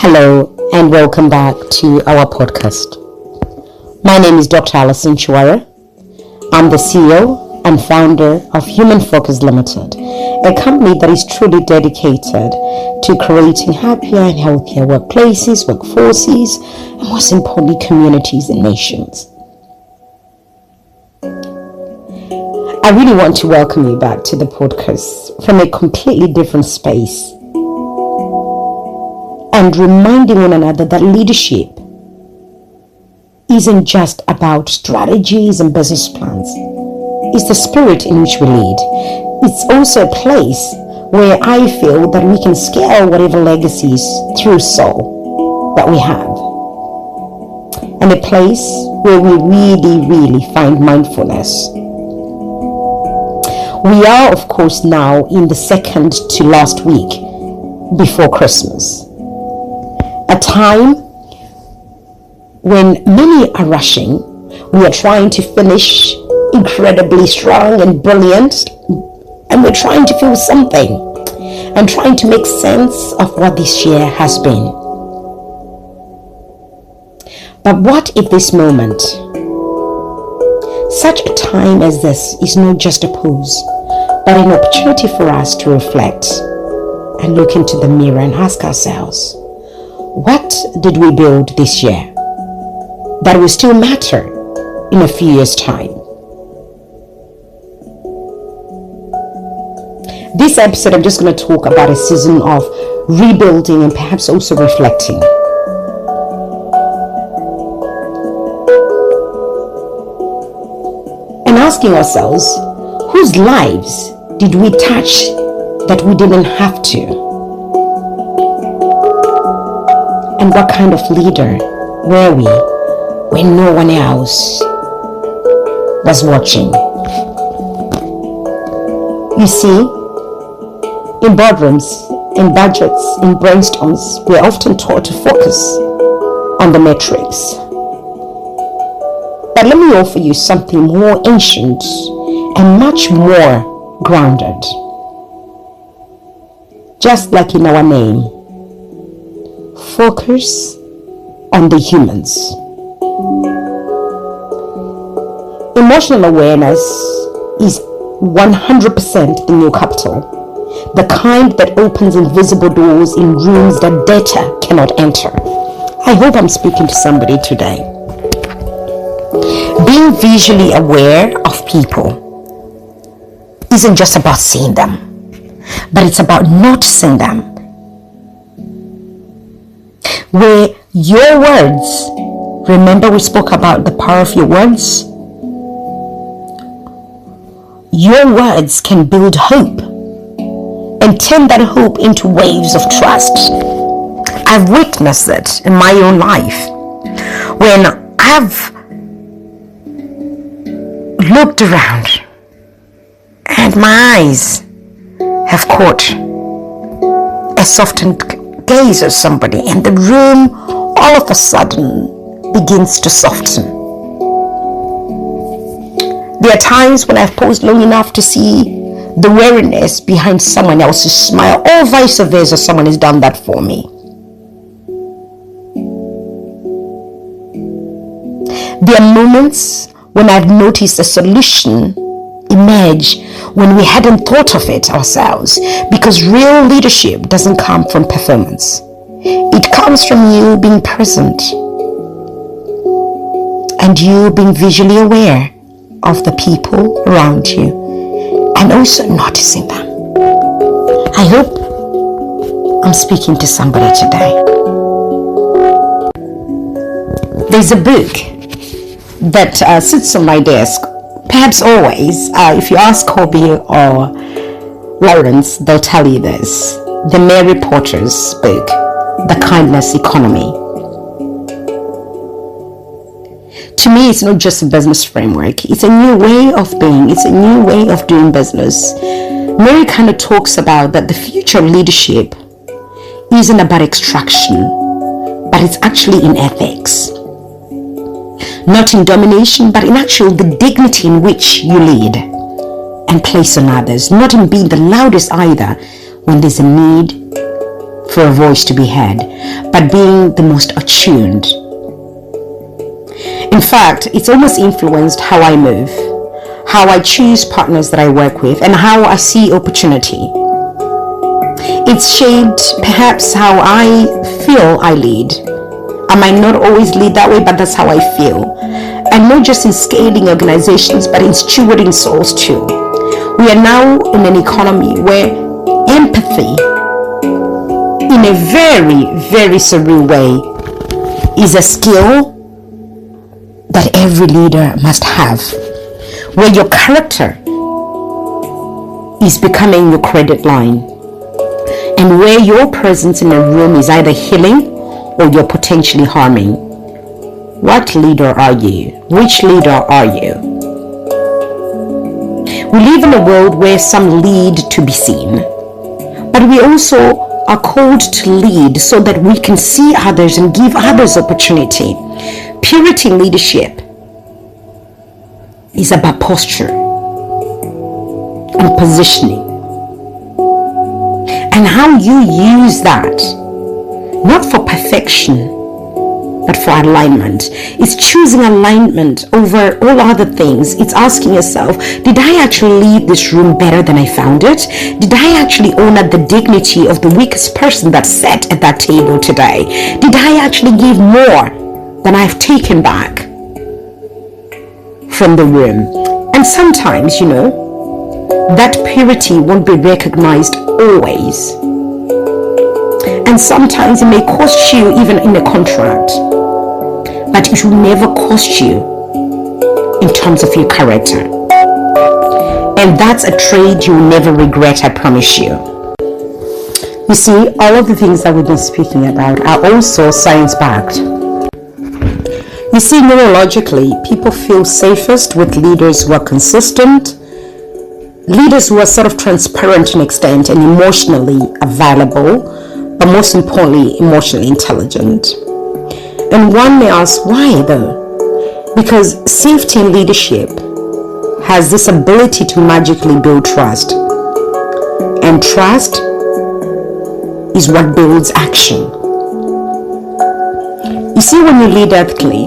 Hello and welcome back to our podcast. My name is Dr. Alison Chiwara. I'm the CEO and founder of Human-Focused Ltd, a company that is truly dedicated to creating happier and healthier workplaces, workforces, and most importantly, communities and nations. I really want to welcome you back to the podcast from a completely different space and reminding one another that leadership isn't just about strategies and business plans. It's the spirit in which we lead. It's also a place where I feel that we can scale whatever legacies through soul that we have. And a place where we really find mindfulness. We are, of course, now in the second to last week before Christmas. A time when many are rushing. We are trying to finish incredibly strong and brilliant, and we're trying to feel something and trying to make sense of what this year has been. But what if this moment, such a time as this, is not just a pause, but an opportunity for us to reflect and look into the mirror and ask ourselves, what did we build this year that will still matter in a few years' time? This episode, I'm just going to talk about a season of rebuilding and perhaps also reflecting. And asking ourselves, whose lives did we touch that we didn't have to? And what kind of leader were we when no one else was watching? You see, in boardrooms, in budgets, in brainstorms, we're often taught to focus on the metrics. But let me offer you something more ancient and much more grounded. Just like in our name, focus on the humans. Emotional awareness is 100% the new capital, the kind that opens invisible doors in rooms that data cannot enter. I hope I'm speaking to somebody today. Being visually aware of people isn't just about seeing them, but it's about noticing them. Where your words, remember we spoke about the power of your words? Your words can build hope and turn that hope into waves of trust. I've witnessed it in my own life when I've looked around and my eyes have caught a softened gaze at somebody, and the room all of a sudden begins to soften. There are times when I've paused long enough to see the weariness behind someone else's smile, or vice versa, someone has done that for me. There are moments when I've noticed a solution emerge when we hadn't thought of it ourselves, because real leadership doesn't come from performance. It comes from you being present and you being visually aware of the people around you and also noticing them. I hope I'm speaking to somebody today. There's a book that sits on my desk. Perhaps always, if you ask Kobe or Lawrence, they'll tell you this. The Mary Porter's book, The Kindness Economy. To me, it's not just a business framework. It's a new way of being. It's a new way of doing business. Mary kind of talks about that the future of leadership isn't about extraction, but it's actually in ethics. Not in domination, but in actual the dignity in which you lead and place on others. Not in being the loudest either when there's a need for a voice to be heard, but being the most attuned. In fact, it's almost influenced how I move, how I choose partners that I work with, and how I see opportunity. It's shaped perhaps how I feel I lead. I might not always lead that way, but that's how I feel. And not just in scaling organizations, but in stewarding souls too. We are now in an economy where empathy, in a very, very surreal way, is a skill that every leader must have, where your character is becoming your credit line, and where your presence in a room is either healing or you're potentially harming. What leader are you? Which leader are you? We live in a world where some lead to be seen, but we also are called to lead so that we can see others and give others opportunity. Purity in leadership is about posture and positioning, and how you use that, not for perfection, but for alignment. It's choosing alignment over all other things. It's asking yourself, did I actually leave this room better than I found it? Did I actually honor the dignity of the weakest person that sat at that table today? Did I actually give more than I've taken back from the room? And sometimes, that purity won't be recognized always. And sometimes it may cost you even in a contract, but it will never cost you in terms of your character. And that's a trade you'll never regret, I promise you. You see, all of the things that we've been speaking about are also science-backed. You see, neurologically, people feel safest with leaders who are consistent, leaders who are sort of transparent to an extent and emotionally available, but most importantly, emotionally intelligent. And one may ask, why though? Because safety in leadership has this ability to magically build trust. And trust is what builds action. You see, when you lead ethically,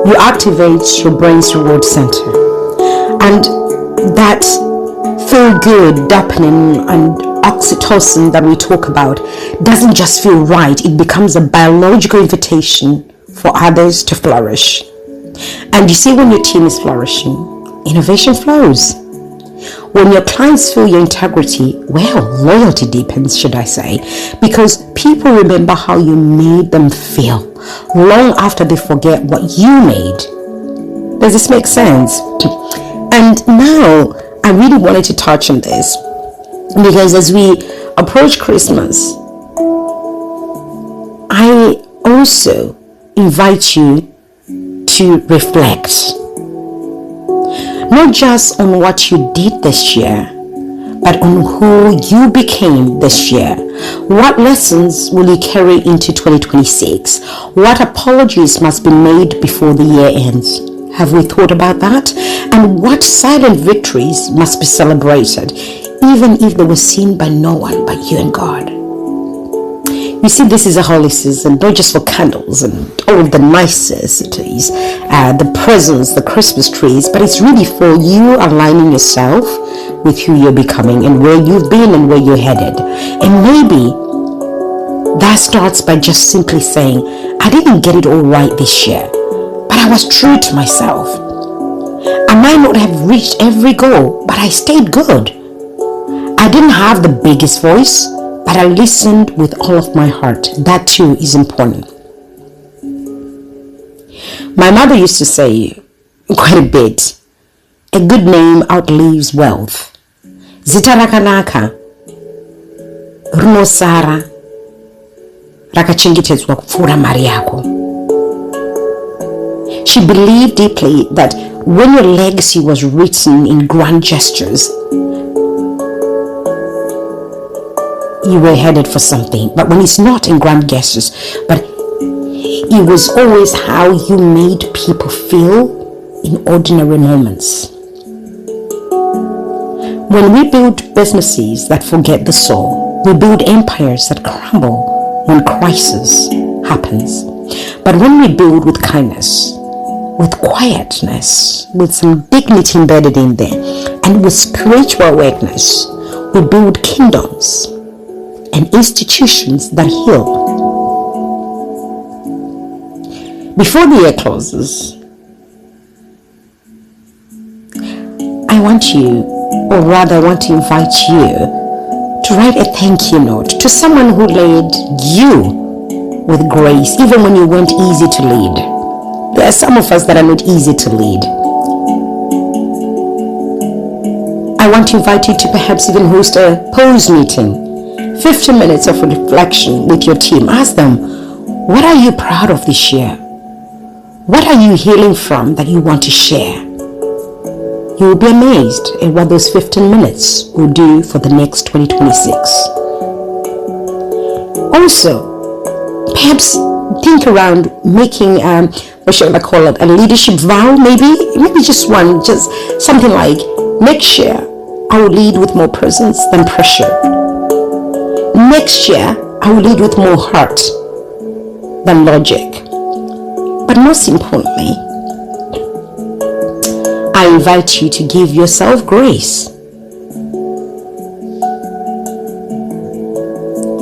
you activate your brain's reward center. And that feel good, dopamine, and oxytocin that we talk about doesn't just feel right. It becomes a biological invitation for others to flourish. And you see, when your team is flourishing, innovation flows. When your clients feel your integrity, well, loyalty deepens, should I say, because people remember how you made them feel long after they forget what you made. Does this make sense? And now I really wanted to touch on this, because as we approach Christmas, I also invite you to reflect, not just on what you did this year, but on who you became this year. What lessons will you carry into 2026? What apologies must be made before the year ends? Have we thought about that? And what silent victories must be celebrated, even if they were seen by no one but you and God? You see, this is a holy season, not just for candles and all of the niceties, the presents, the Christmas trees, but it's really for you aligning yourself with who you're becoming and where you've been and where you're headed. And maybe that starts by just simply saying, I didn't get it all right this year, but I was true to myself. I might not have reached every goal, but I stayed good. I didn't have the biggest voice, but I listened with all of my heart. That too is important. My mother used to say quite a bit, a good name outlives wealth. Zita rakanaka runosara rakachengetedzwa kupfuura mari yako. She believed deeply that when your legacy was written in grand gestures, you were headed for something. But when it's not in grand gestures, but it was always how you made people feel in ordinary moments. When we build businesses that forget the soul, We build empires that crumble when crisis happens. But when we build with kindness, with quietness, with some dignity embedded in there, and with spiritual awareness, we build kingdoms and institutions that heal. Before the year closes, I want to invite you to write a thank you note to someone who led you with grace, even when you weren't easy to lead. There are some of us that are not easy to lead. I want to invite you to perhaps even host a pause meeting, 15 minutes of reflection with your team. Ask them, what are you proud of this year? What are you healing from that you want to share? You will be amazed at what those 15 minutes will do for the next 2026. Also, perhaps think around making, what should I call it, a leadership vow, maybe just one, just something like, next year, I will lead with more presence than pressure. Next year, I will lead with more heart than logic. But most importantly, I invite you to give yourself grace.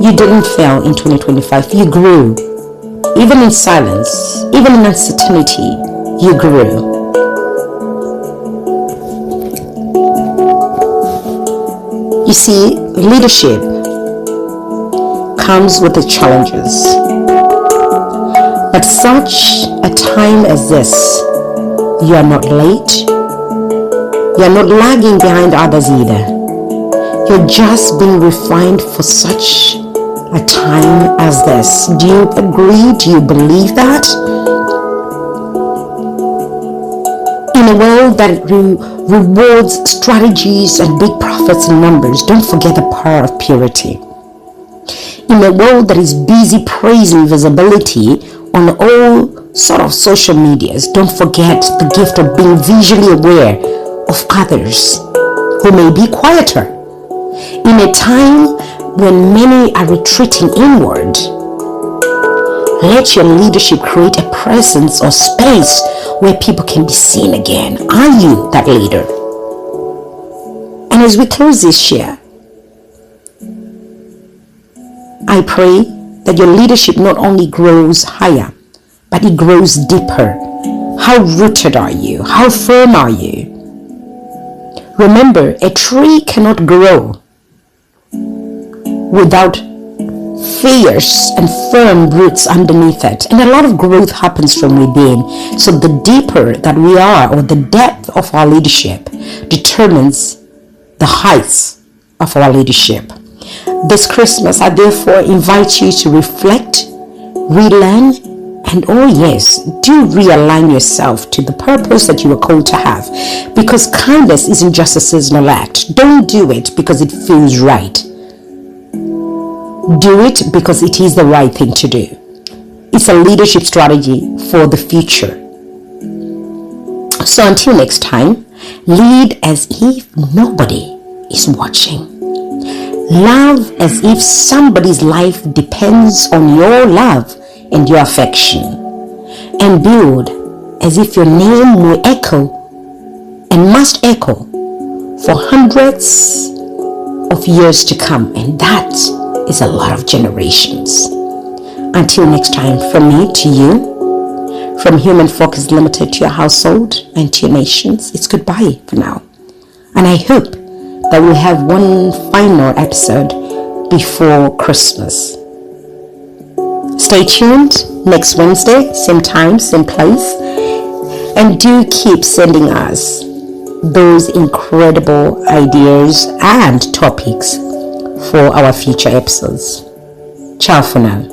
You didn't fail in 2025. You grew. Even in silence, even in uncertainty, you grew. You see, leadership comes with the challenges. At such a time as this, you are not late. You are not lagging behind others either. You're just being refined for such a time as this. Do you agree? Do you believe that? In a world that rewards strategies and big profits and numbers, don't forget the power of purity. In a world that is busy praising visibility on all sort of social medias, don't forget the gift of being visually aware of others who may be quieter. In a time when many are retreating inward, let your leadership create a presence or space where people can be seen again. Are you that leader? And as we close this year, I pray that your leadership not only grows higher, but it grows deeper. How rooted are you? How firm are you? Remember, a tree cannot grow without fierce and firm roots underneath it. And a lot of growth happens from within. So the deeper that we are, or the depth of our leadership, determines the heights of our leadership. This Christmas, I therefore invite you to reflect, relearn, and oh yes, do realign yourself to the purpose that you were called to have. Because kindness isn't just a seasonal act. Don't do it because it feels right. Do it because it is the right thing to do. It's a leadership strategy for the future. So until next time, lead as if nobody is watching. Love as if somebody's life depends on your love and your affection. And build as if your name will echo and must echo for hundreds of years to come. And that is a lot of generations. Until next time, from me to you, from Human-Focused Ltd to your household and to your nations, it's goodbye for now. And I hope that we'll have one final episode before Christmas. Stay tuned next Wednesday, same time, same place. And do keep sending us those incredible ideas and topics for our future episodes. Ciao for now.